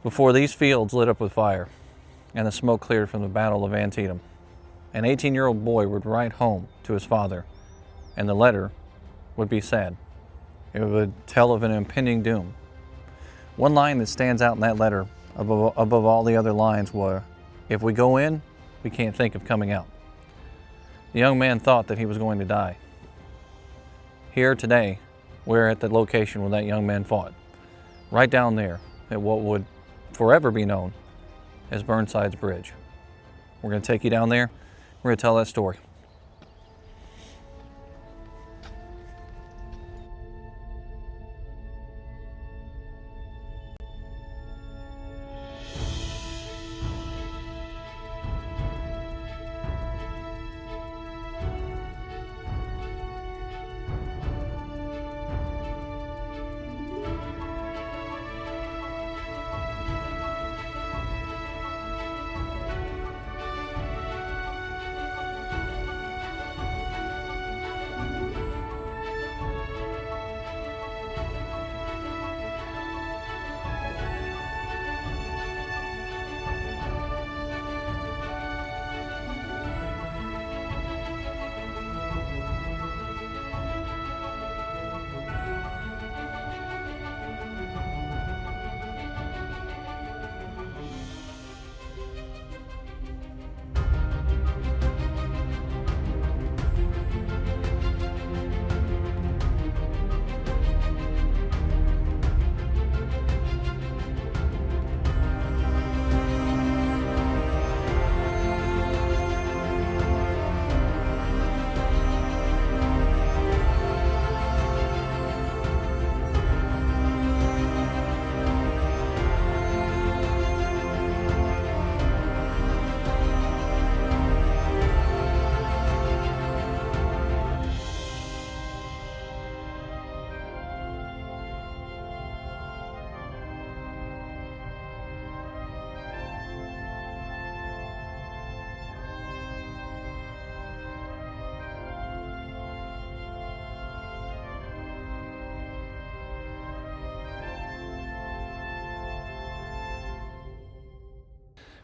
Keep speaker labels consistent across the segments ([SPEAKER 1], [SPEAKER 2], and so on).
[SPEAKER 1] Before these fields lit up with fire and the smoke cleared from the Battle of Antietam, an 18-year-old boy would write home to his father, and the letter would be sad. It would tell of an impending doom. One line that stands out in that letter above all the other lines was, "If we go in, we can't think of coming out." The young man thought that he was going to die. Here today, we're at the location where that young man fought, right down there at what would forever be known as Burnside's Bridge. We're going to take you down there. We're going to tell that story.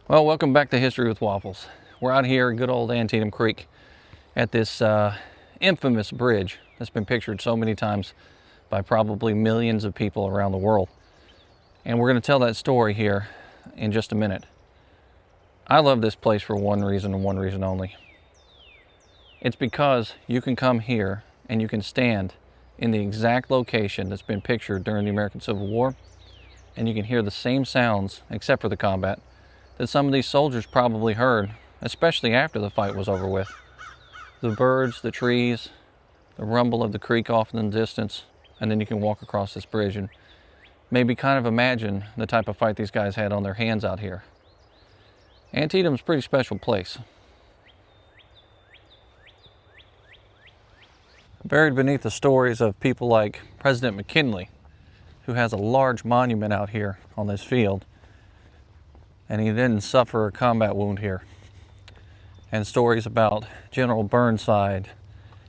[SPEAKER 1] Well, welcome back to History with Waffles. We're out here at good old Antietam Creek at this infamous bridge that's been pictured so many times by probably millions of people around the world. And we're going to tell that story here in just a minute. I love this place for one reason and one reason only. It's because you can come here and you can stand in the exact location that's been pictured during the American Civil War, and you can hear the same sounds, except for the combat, that some of these soldiers probably heard, especially after the fight was over with. The birds, the trees, the rumble of the creek off in the distance, and then you can walk across this bridge and maybe kind of imagine the type of fight these guys had on their hands out here. Antietam's a pretty special place. Buried beneath the stories of people like President McKinley, who has a large monument out here on this field, and he didn't suffer a combat wound here. And stories about General Burnside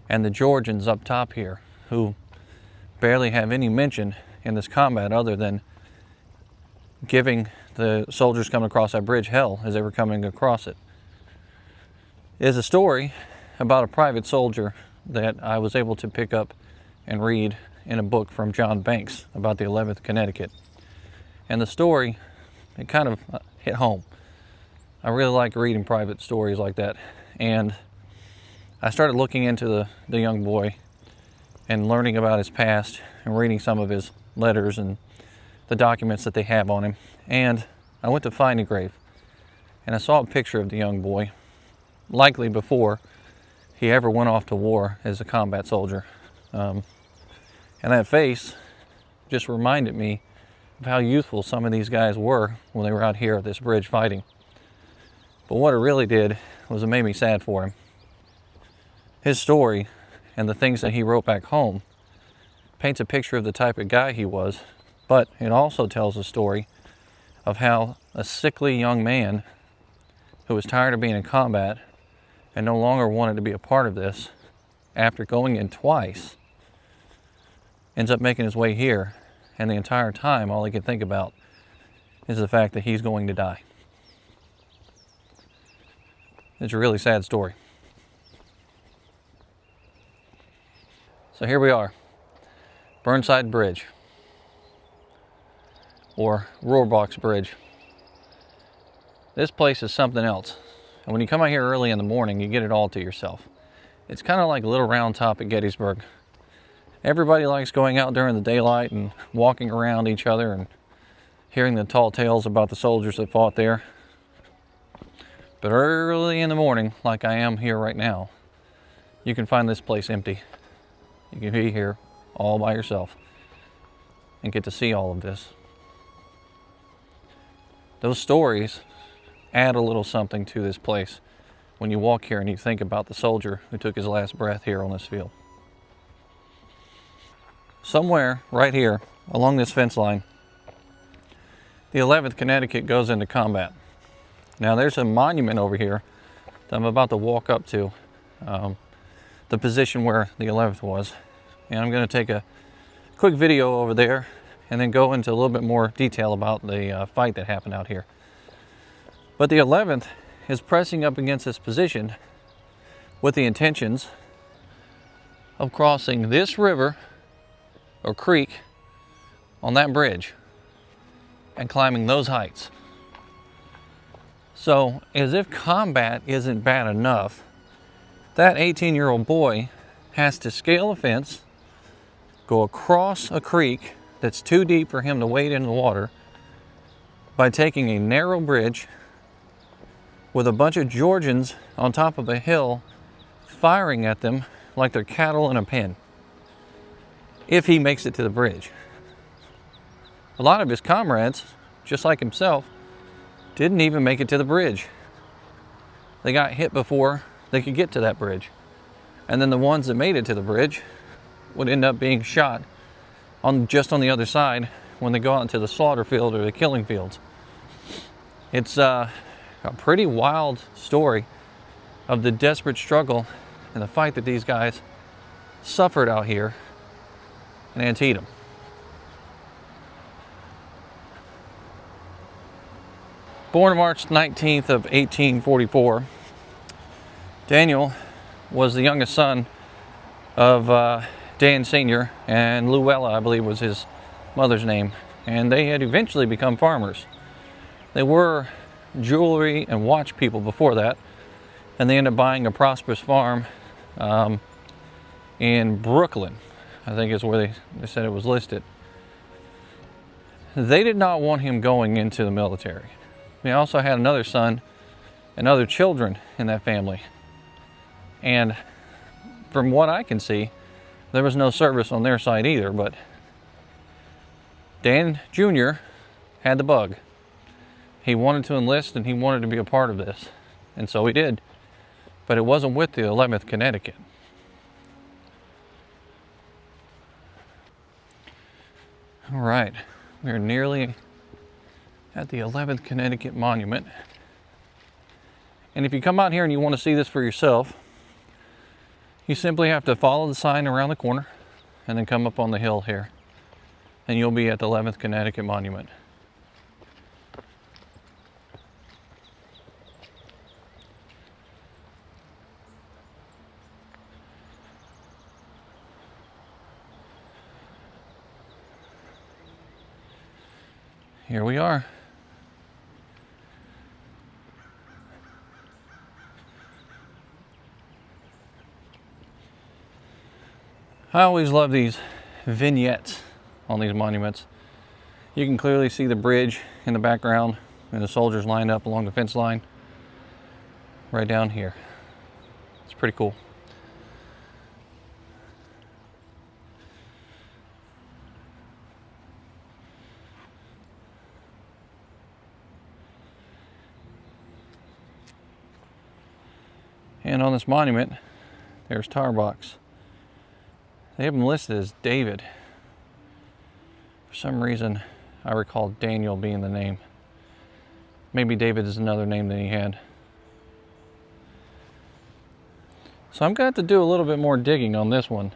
[SPEAKER 1] and the Georgians up top here, who barely have any mention in this combat other than giving the soldiers coming across that bridge hell as they were coming across it. It is a story about a private soldier that I was able to pick up and read in a book from John Banks about the 11th Connecticut. And the story, it kind of hit home. I really like reading private stories like that. And I started looking into the young boy and learning about his past and reading some of his letters and the documents that they have on him. And I went to find a grave, and I saw a picture of the young boy, likely before he ever went off to war as a combat soldier. And that face just reminded me of how youthful some of these guys were when they were out here at this bridge fighting. But what it really did was it made me sad for him. His story and the things that he wrote back home paints a picture of the type of guy he was, but it also tells a story of how a sickly young man who was tired of being in combat and no longer wanted to be a part of this, after going in twice, ends up making his way here, and the entire time all he could think about is the fact that he's going to die. It's a really sad story. So here we are, Burnside Bridge, or Rohrbox Bridge. This place is something else. And when you come out here early in the morning, you get it all to yourself. It's kind of like a little round top at Gettysburg. Everybody likes going out during the daylight and walking around each other and hearing the tall tales about the soldiers that fought there. But early in the morning, like I am here right now, you can find this place empty. You can be here all by yourself and get to see all of this. Those stories add a little something to this place when you walk here and you think about the soldier who took his last breath here on this field. Somewhere right here along this fence line, the 11th Connecticut goes into combat. Now there's a monument over here that I'm about to walk up to, the position where the 11th was. And I'm going to take a quick video over there and then go into a little bit more detail about the fight that happened out here. But the 11th is pressing up against this position with the intentions of crossing this river or creek on that bridge and climbing those heights. So, as if combat isn't bad enough, that 18-year-old boy has to scale a fence, go across a creek that's too deep for him to wade in the water by taking a narrow bridge with a bunch of Georgians on top of a hill firing at them like they're cattle in a pen, if he makes it to the bridge. A lot of his comrades, just like himself, didn't even make it to the bridge. They got hit before they could get to that bridge. And then the ones that made it to the bridge would end up being shot just on the other side when they go out into the slaughter field or the killing fields. It's a pretty wild story of the desperate struggle and the fight that these guys suffered out here in Antietam. Born March 19th of 1844, Daniel was the youngest son of Dan Sr. and Luella, I believe was his mother's name. And they had eventually become farmers. They were jewelry and watch people before that. And they ended up buying a prosperous farm in Brooklyn, I think is where they said it was listed. They did not want him going into the military. They also had another son and other children in that family. And from what I can see, there was no service on their side either, but Dan Jr. had the bug. He wanted to enlist and he wanted to be a part of this. And so he did. But it wasn't with the 11th Connecticut. All right, we're nearly at the 11th Connecticut Monument. And if you come out here and you want to see this for yourself, you simply have to follow the sign around the corner and then come up on the hill here. And you'll be at the 11th Connecticut Monument. Here we are. I always love these vignettes on these monuments. You can clearly see the bridge in the background and the soldiers lined up along the fence line right down here. It's pretty cool. And on this monument, there's Tarbox. They have him listed as David. For some reason, I recall Daniel being the name. Maybe David is another name that he had. So I'm going to have to do a little bit more digging on this one.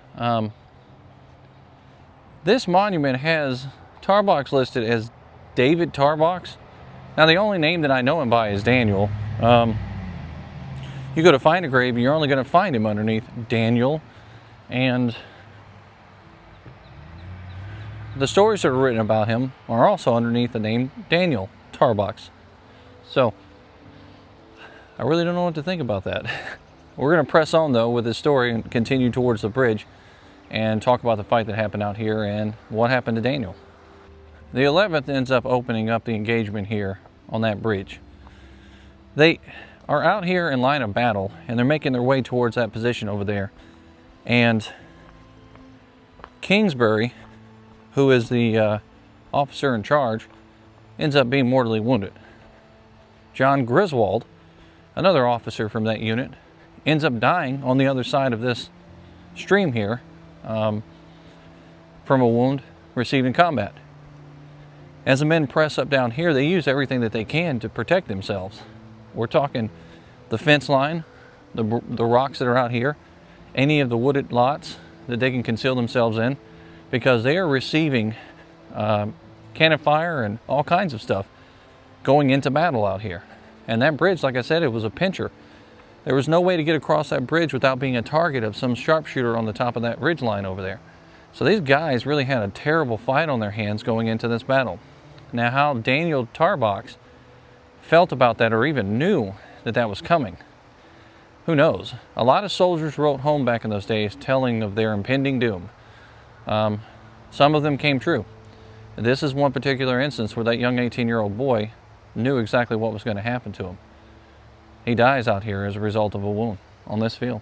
[SPEAKER 1] This monument has Tarbox listed as David Tarbox. Now, the only name that I know him by is Daniel. You go to find a grave, you're only going to find him underneath Daniel. And the stories that are written about him are also underneath the name Daniel Tarbox. So, I really don't know what to think about that. We're going to press on, though, with this story and continue towards the bridge and talk about the fight that happened out here and what happened to Daniel. The 11th ends up opening up the engagement here on that bridge. They are out here in line of battle, and they're making their way towards that position over there. And Kingsbury, who is the officer in charge, ends up being mortally wounded. John Griswold, another officer from that unit, ends up dying on the other side of this stream here from a wound received in combat. As the men press up down here, they use everything that they can to protect themselves. We're talking the fence line, the rocks that are out here, any of the wooded lots that they can conceal themselves in, because they are receiving cannon fire and all kinds of stuff going into battle out here. And that bridge, like I said, it was a pincher. There was no way to get across that bridge without being a target of some sharpshooter on the top of that ridge line over there. So these guys really had a terrible fight on their hands going into this battle. Now, how Daniel Tarbox felt about that or even knew that that was coming, who knows? A lot of soldiers wrote home back in those days telling of their impending doom. Some of them came true. This is one particular instance where that young 18-year-old boy knew exactly what was going to happen to him. He dies out here as a result of a wound on this field.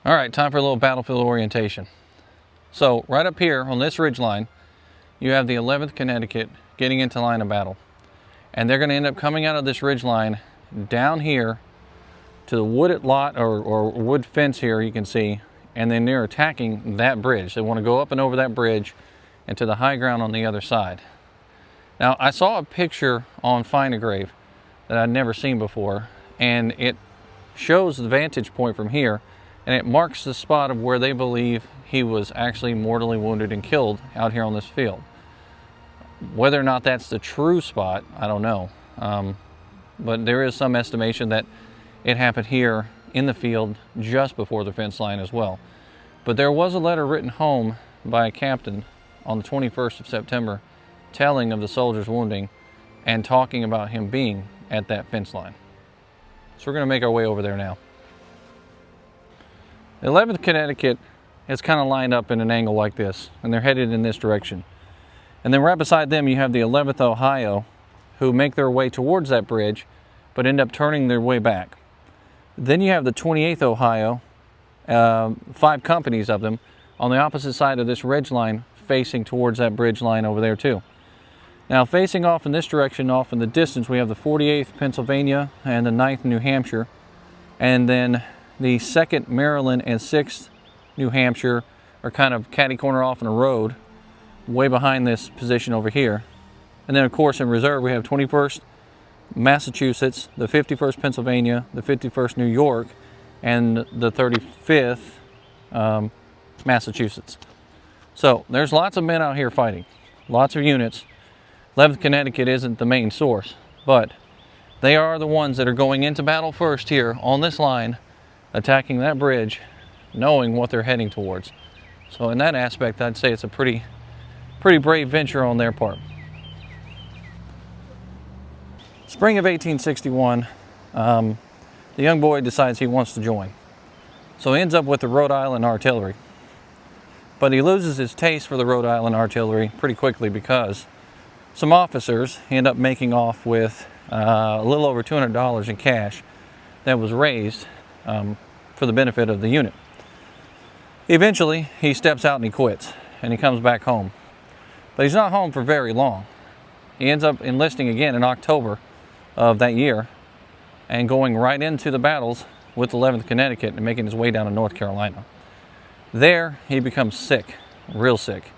[SPEAKER 1] All right, time for a little battlefield orientation. So right up here on this ridge line, you have the 11th Connecticut getting into line of battle. And they're going to end up coming out of this ridge line down here to the wooded lot or wood fence here, you can see, and then they're attacking that bridge. They want to go up and over that bridge and to the high ground on the other side. Now, I saw a picture on Find a Grave that I'd never seen before, and it shows the vantage point from here, and it marks the spot of where they believe he was actually mortally wounded and killed out here on this field. Whether or not that's the true spot, I don't know. But there is some estimation that it happened here in the field just before the fence line as well. But there was a letter written home by a captain on the 21st of September telling of the soldier's wounding and talking about him being at that fence line. So we're going to make our way over there now. The 11th Connecticut is kind of lined up in an angle like this, and they're headed in this direction. And then right beside them you have the 11th Ohio, who make their way towards that bridge, but end up turning their way back. Then you have the 28th Ohio, 5 companies of them, on the opposite side of this ridge line, facing towards that bridge line over there too. Now facing off in this direction, off in the distance, we have the 48th Pennsylvania and the 9th New Hampshire, and then the 2nd Maryland and 6th New Hampshire are kind of catty-corner off in a road way behind this position over here. And then of course in reserve we have 21st Massachusetts, the 51st Pennsylvania, the 51st New York, and the 35th Massachusetts. So there's lots of men out here fighting, lots of units. 11th Connecticut isn't the main source, but They are the ones that are going into battle first here on this line, attacking that bridge, knowing what they're heading towards. So in that aspect, I'd say it's a pretty brave venture on their part. Spring of 1861, the young boy decides he wants to join. So he ends up with the Rhode Island Artillery. But he loses his taste for the Rhode Island Artillery pretty quickly because some officers end up making off with a little over $200 in cash that was raised for the benefit of the unit. Eventually, he steps out and he quits, and he comes back home. But he's not home for very long. He ends up enlisting again in October of that year and going right into the battles with 11th Connecticut and making his way down to North Carolina. There, he becomes sick, real sick,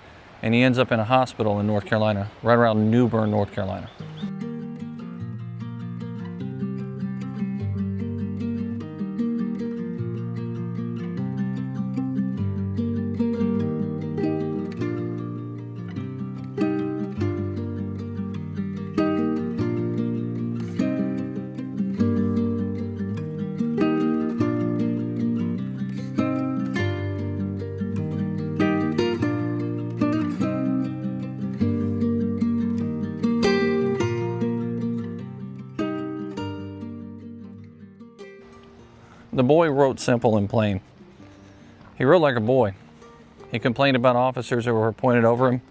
[SPEAKER 1] and he ends up in a hospital in North Carolina, right around New Bern, North Carolina. The boy wrote simple and plain. He wrote like a boy. He complained about officers who were appointed over him.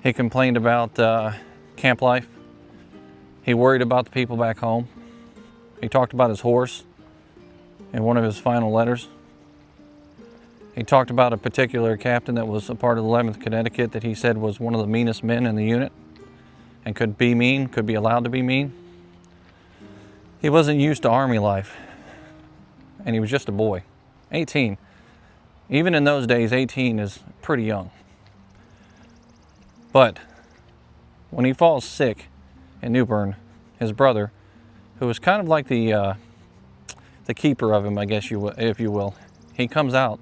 [SPEAKER 1] He complained about camp life. He worried about the people back home. He talked about his horse in one of his final letters. He talked about a particular captain that was a part of the 11th Connecticut that he said was one of the meanest men in the unit and could be mean, could be allowed to be mean. He wasn't used to Army life. And he was just a boy, 18. Even in those days, 18 is pretty young. But when he falls sick in New Bern, his brother, who was kind of like the keeper of him, I guess if you will, he comes out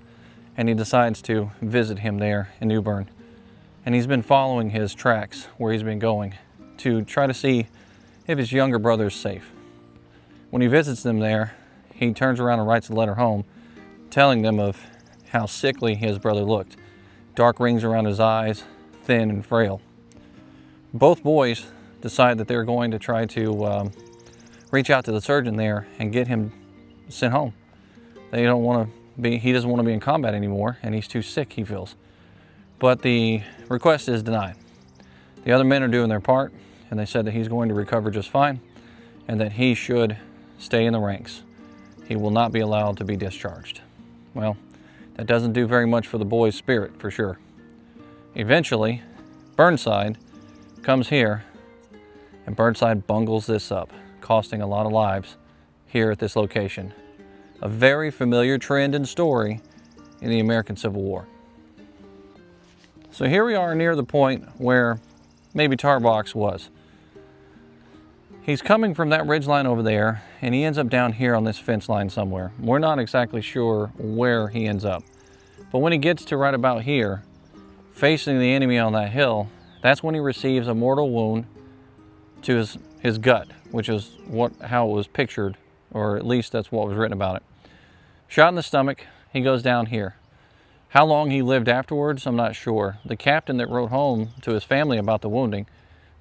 [SPEAKER 1] and he decides to visit him there in New Bern. And he's been following his tracks where he's been going to try to see if his younger brother is safe. When he visits them there, he turns around and writes a letter home telling them of how sickly his brother looked. Dark rings around his eyes, thin and frail. Both boys decide that they're going to try to reach out to the surgeon there and get him sent home. He doesn't want to be in combat anymore, and he's too sick, he feels. But the request is denied. The other men are doing their part, and they said that he's going to recover just fine and that he should stay in the ranks. He will not be allowed to be discharged. Well, that doesn't do very much for the boy's spirit, for sure. Eventually, Burnside comes here, and Burnside bungles this up, costing a lot of lives here at this location. A very familiar trend and story in the American Civil War. So here we are near the point where maybe Tarbox was. He's coming from that ridge line over there, and he ends up down here on this fence line somewhere. We're not exactly sure where he ends up. But when he gets to right about here, facing the enemy on that hill, that's when he receives a mortal wound to his gut, which is how it was pictured, or at least that's what was written about it. Shot in the stomach, he goes down here. How long he lived afterwards, I'm not sure. The captain that wrote home to his family about the wounding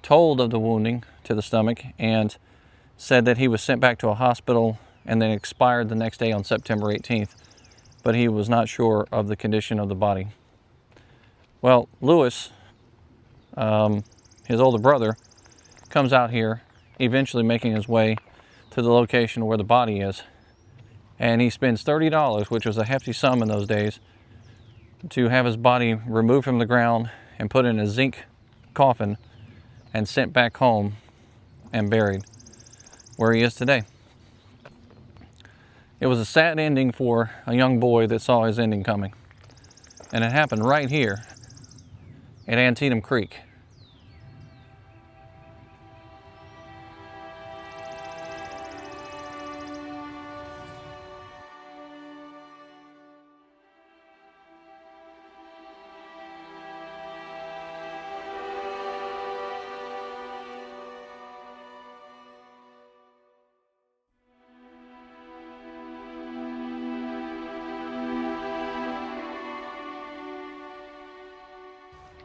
[SPEAKER 1] told of the wounding to the stomach and said that he was sent back to a hospital and then expired the next day on September 18th, but he was not sure of the condition of the body. Well, Lewis, his older brother, comes out here, eventually making his way to the location where the body is, and he spends $30, which was a hefty sum in those days, to have his body removed from the ground and put in a zinc coffin and sent back home and buried where he is today. It was a sad ending for a young boy that saw his ending coming. And it happened right here at Antietam Creek.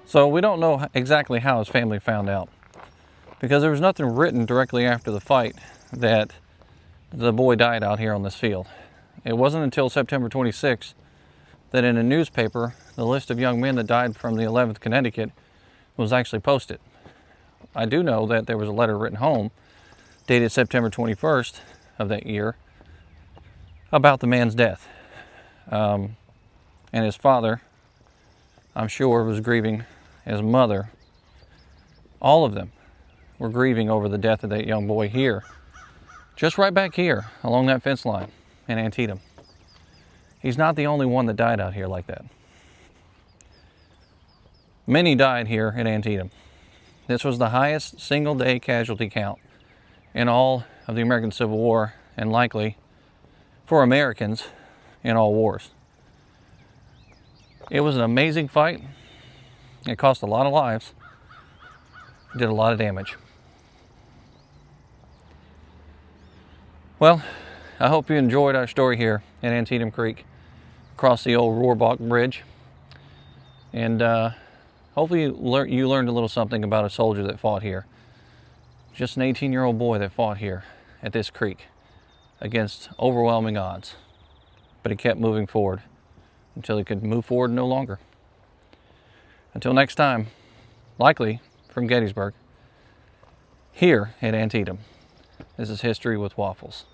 [SPEAKER 1] So we don't know exactly how his family found out, because there was nothing written directly after the fight that the boy died out here on this field. It wasn't until September 26th that in a newspaper, the list of young men that died from the 11th Connecticut was actually posted. I do know that there was a letter written home dated September 21st of that year about the man's death. And his father, I'm sure, was grieving. His mother, all of them were grieving over the death of that young boy here, just right back here along that fence line in Antietam. He's not the only one that died out here like that. Many died here at Antietam. This was the highest single-day casualty count in all of the American Civil War, and likely for Americans in all wars. It was an amazing fight. It cost a lot of lives. It did a lot of damage. Well, I hope you enjoyed our story here at Antietam Creek, across the old Rohrbach Bridge. And hopefully you learned a little something about a soldier that fought here. Just an 18-year-old boy that fought here at this creek against overwhelming odds. But he kept moving forward until he could move forward no longer. Until next time, likely from Gettysburg, here at Antietam, this is History with Waffles.